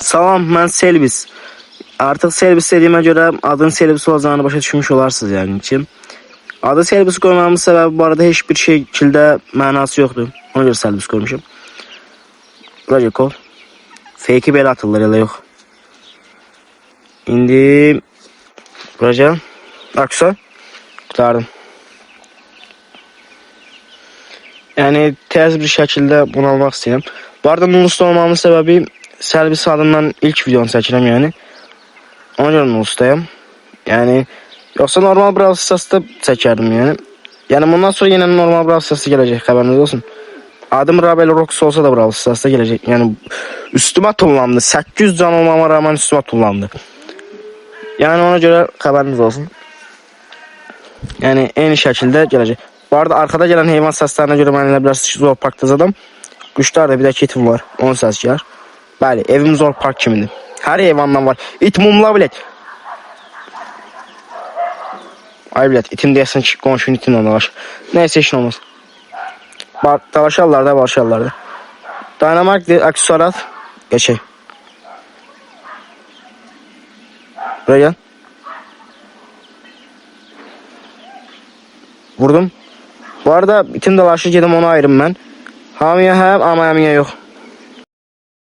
Salam, ben Selvis. Artık Selvis dediğime göre adın Selvis olacağını başa düşmüş olarsınız yani için. Adı Selvis koymamın sebebi bu arada hiçbir şekilde manası yoktu. Ona göre Selvis koymuşum. Buraya kol. Fake'i belə atırlar elə yox. İndi buraya aksa kurtardım. Yani tez bir şekilde bunu almak istedim. Bu arada Nulus'ta olmamın sebebi Selvis adından ilk videonu çəkirəm yani. Ona göre Nulus'tayım. Yani yoksa normal Brawl Stars'ta çekerdim yani. Yani bundan sonra yine normal Brawl Stars'ta gelecek, haberiniz olsun. Adım Rabel Rox olsa da Brawl Stars'ta gelecek. Yani üstüme tullandı. 800 can olmama rağmen üstüme tullandı. Yani ona göre haberiniz olsun. Yani en iyi şekilde gelecek. Bu arada arkada gelen hayvan seslerine göre benimle biraz zor parkta adam. Kuşlarda bir de kitim var. 10 ses gelir. Bəli, evim zor park kimidir. Her hayvandan var. İt mumla bilet. Ay bilet, itim deyəsən ki, qonşunun itinlə dalaş. Neyse, işin olmaz. Dalaşarlar da, barışarlar da. Dynamark'dir, aksesuarat. Geçək. Buraya gel. Vurdum. Bu arada itin dalaşı gedim, onu ayırım ben. Hamiye hem ama hamiye yok.